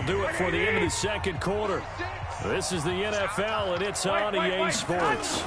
That'll do it for the end of the second quarter. This is the NFL, and it's on EA Sports.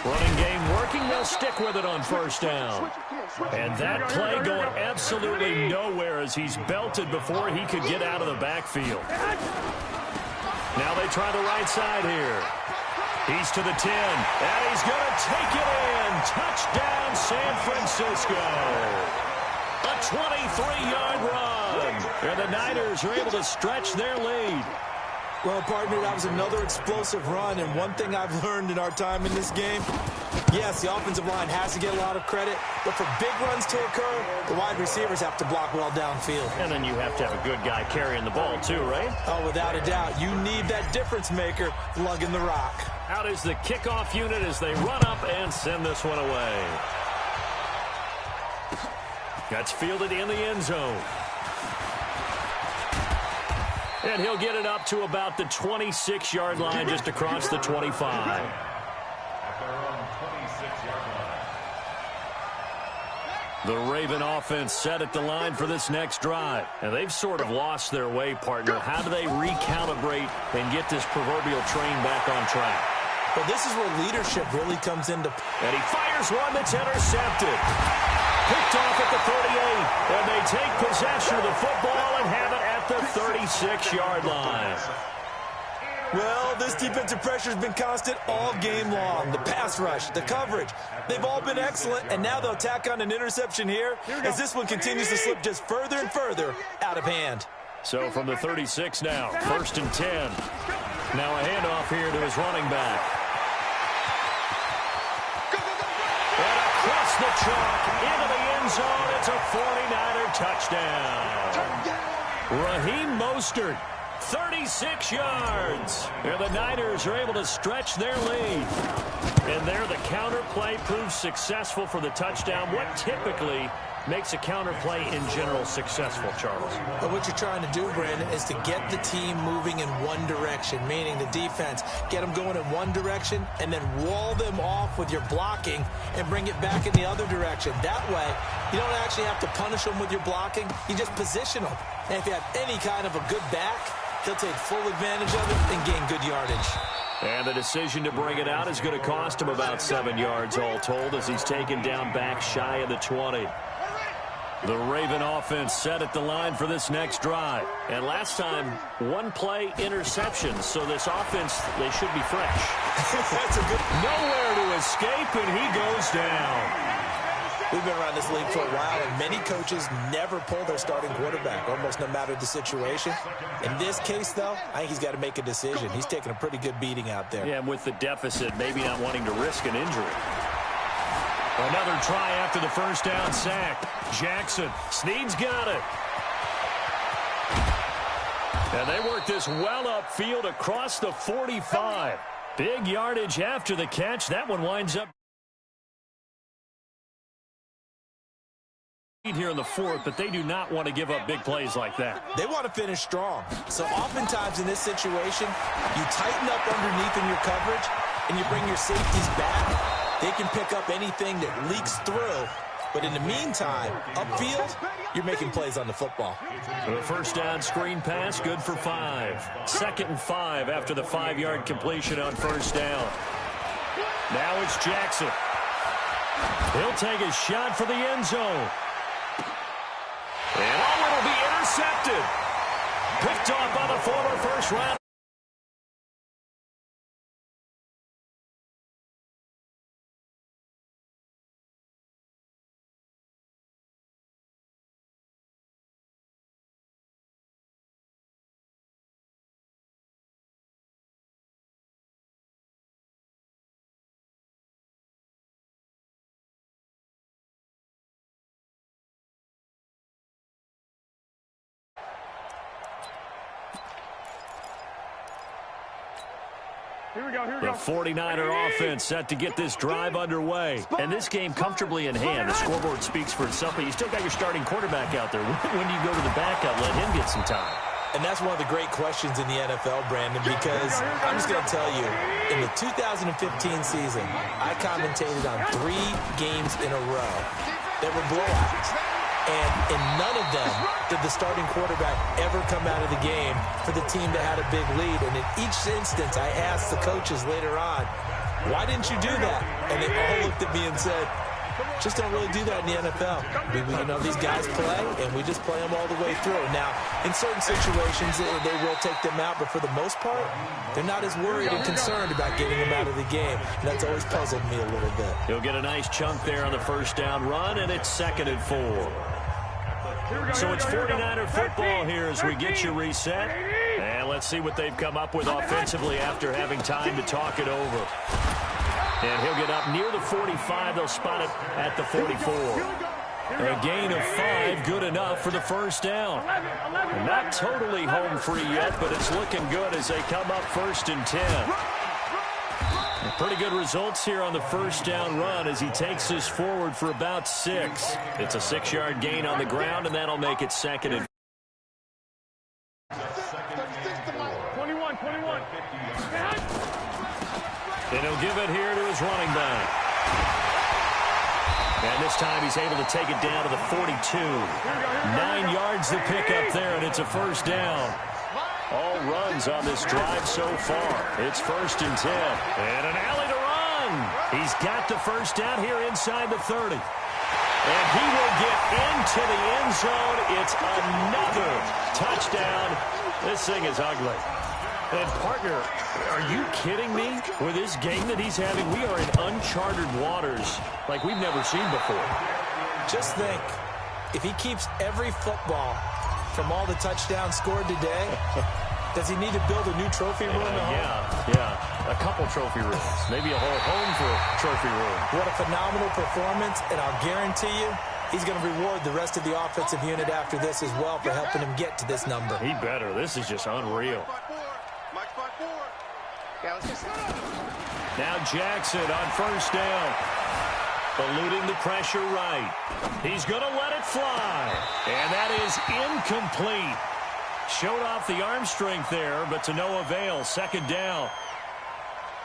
Running game working. They'll stick with it on first down. And that play going absolutely nowhere as he's belted before he could get out of the backfield. Now they try the right side here. He's to the 10, and he's going to take it in. Touchdown, San Francisco. A 23-yard run. And the Niners are able to stretch their lead. Well, partner, that was another explosive run, and one thing I've learned in our time in this game, yes, the offensive line has to get a lot of credit, but for big runs to occur, the wide receivers have to block well downfield. And then you have to have a good guy carrying the ball too, right? Oh, without a doubt. You need that difference maker lugging the rock. Out is the kickoff unit as they run up and send this one away. That's fielded in the end zone. And he'll get it up to about the 26-yard line, just across the 25. The Raven offense set at the line for this next drive. And they've sort of lost their way, partner. How do they recalibrate and get this proverbial train back on track? Well, this is where leadership really comes into play. And he fires one that's intercepted. Picked off at the 38. And they take possession of the football and have it at the 36-yard line. Well, this defensive pressure has been constant all game long. The pass rush, the coverage, they've all been excellent, and now they'll tack on an interception here as this one continues to slip just further and further out of hand. So from the 36 now, 1st and 10. Now a handoff here to his running back. And across the chalk into the end zone, it's a 49er touchdown. Raheem Mostert. 36 yards. And the Niners are able to stretch their lead. And there the counter play proves successful for the touchdown. What typically makes a counter play in general successful, Charles? But what you're trying to do, Brandon, is to get the team moving in one direction, meaning the defense, get them going in one direction and then wall them off with your blocking and bring it back in the other direction. That way, you don't actually have to punish them with your blocking. You just position them. And if you have any kind of a good back, he'll take full advantage of it and gain good yardage. And the decision to bring it out is going to cost him about 7 yards all told as he's taken down back shy of the 20. The Raven offense set at the line for this next drive. And last time, one play interception. So this offense, they should be fresh. That's a good... Nowhere to escape, and he goes down. We've been around this league for a while, and many coaches never pull their starting quarterback, almost no matter the situation. In this case, though, I think he's got to make a decision. He's taking a pretty good beating out there. Yeah, and with the deficit, maybe not wanting to risk an injury. Another try after the first down sack. Jackson. Snead's got it. And they work this well upfield across the 45. Big yardage after the catch. That one winds up here in the 4th, but they do not want to give up big plays like that. They want to finish strong. So oftentimes in this situation, you tighten up underneath in your coverage and you bring your safeties back. They can pick up anything that leaks through. But in the meantime, upfield, you're making plays on the football. The first down screen pass, good for 5. 2nd and 5 after the 5-yard completion on first down. Now it's Jackson. He'll take a shot for the end zone. And it'll be intercepted. Picked off by the former first-round. The 49er offense set to get this drive underway. And this game comfortably in hand. The scoreboard speaks for itself, but you still got your starting quarterback out there. When do you go to the backup, let him get some time? And that's one of the great questions in the NFL, Brandon, because I'm just going to tell you, in the 2015 season, I commentated on 3 games in a row that were blowouts. And in none of them did the starting quarterback ever come out of the game for the team that had a big lead. And in each instance, I asked the coaches later on, why didn't you do that? And they all looked at me and said, just don't really do that in the NFL. These guys play, and we just play them all the way through. Now, in certain situations, they will take them out, but for the most part, they're not as worried and concerned about getting them out of the game. And that's always puzzled me a little bit. He'll get a nice chunk there on the first down run, and it's 2nd and 4. So it's 49er football here as we get you reset. And let's see what they've come up with offensively after having time to talk it over. And he'll get up near the 45. They'll spot it at the 44. A gain of 5, good enough for the first down. Not totally home free yet, but it's looking good as they come up 1st and 10. Pretty good results here on the first down run as he takes this forward for about 6. It's a 6-yard gain on the ground, and that'll make it 2nd and 21. And he'll give it here to his running back. And this time he's able to take it down to the 42. 9 yards to pick up there, and it's a first down. All runs on this drive so far. It's 1st and 10. And an alley to run. He's got the first down here inside the 30. And he will get into the end zone. It's another touchdown. This thing is ugly. And, partner, are you kidding me? With this game that he's having, we are in uncharted waters like we've never seen before. Just think, if he keeps every football from all the touchdowns scored today, does he need to build a new trophy room at home? Yeah. A couple trophy rooms. Maybe a whole home for a trophy room. What a phenomenal performance, and I'll guarantee you, he's going to reward the rest of the offensive unit after this as well for helping him get to this number. He better. This is just unreal. Now Jackson on first down. Eluding the pressure right. He's going to let it fly. And that is incomplete. Showed off the arm strength there, but to no avail. 2nd down.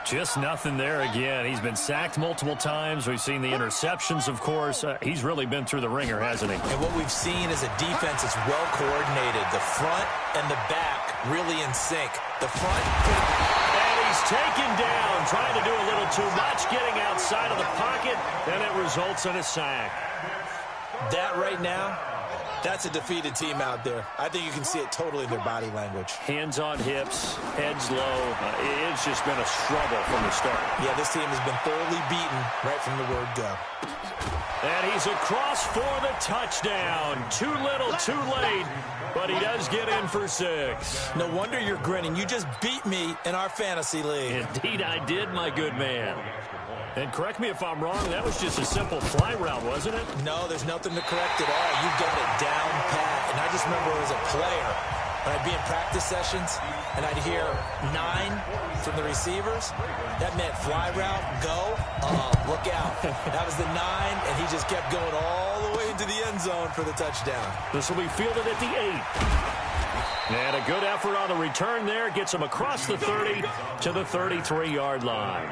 Just nothing there again. He's been sacked multiple times. We've seen the interceptions, of course. He's really been through the ringer, hasn't he? And what we've seen is a defense that's well coordinated. The front and the back really in sync. The front... And he's taken down, trying to do a little too much, getting outside of the pocket, and it results in a sack. That right now, that's a defeated team out there. I think you can see it totally in their body language. Hands on hips, heads low. It's just been a struggle from the start. Yeah, this team has been thoroughly beaten right from the word go. And he's across for the touchdown. Too little, too late, but he does get in for 6. No wonder you're grinning. You just beat me in our fantasy league. Indeed I did, my good man. And correct me if I'm wrong, that was just a simple fly route, wasn't it? No, there's nothing to correct at all. You got it down pat. And I just remember as a player, when I'd be in practice sessions, and I'd hear 9 from the receivers, that meant fly route, go, look out. That was the 9, and he just kept going all the way into the end zone for the touchdown. This will be fielded at the 8. And a good effort on the return there. Gets him across the 30 to the 33-yard line.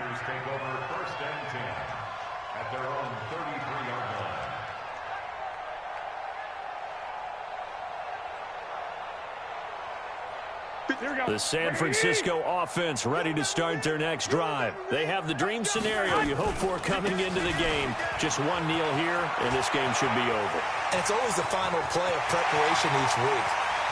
The San Francisco offense ready to start their next drive. They have the dream scenario you hope for coming into the game. Just one kneel here, and this game should be over. And it's always the final play of preparation each week.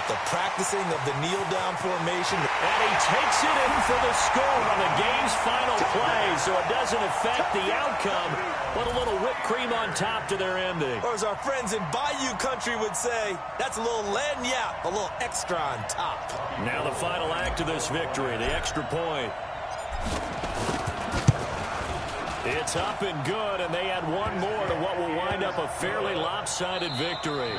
The practicing of the kneel-down formation. And he takes it in for the score on the game's final play, so it doesn't affect the outcome, but a little whipped cream on top to their ending. Or as our friends in Bayou Country would say, that's a little lagniappe, a little extra on top. Now the final act of this victory, the extra point. It's up and good, and they add one more to what will wind up a fairly lopsided victory.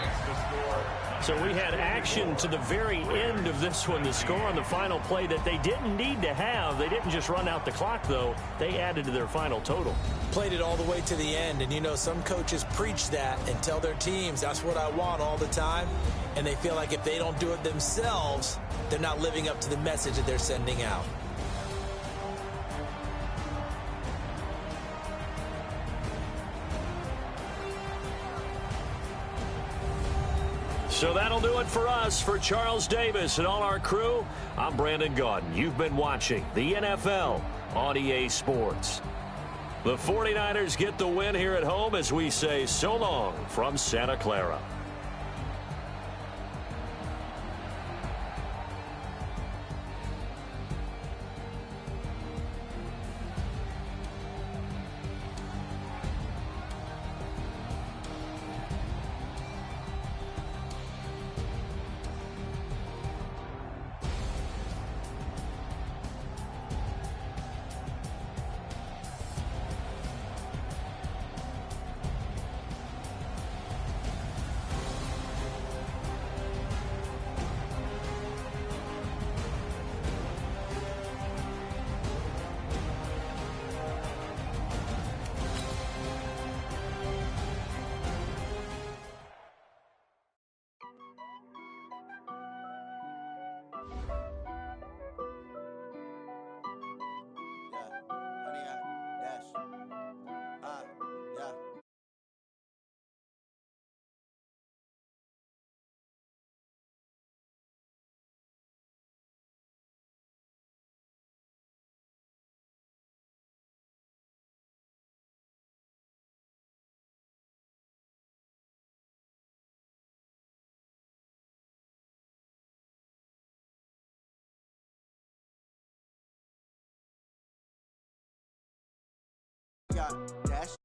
So we had action to the very end of this one, the score on the final play that they didn't need to have. They didn't just run out the clock, though. They added to their final total. Played it all the way to the end, and you know, some coaches preach that and tell their teams, that's what I want all the time, and they feel like if they don't do it themselves, they're not living up to the message that they're sending out. So that'll do it for us. For Charles Davis and all our crew, I'm Brandon Gaudin. You've been watching the NFL on EA Sports. The 49ers get the win here at home as we say so long from Santa Clara. Dash.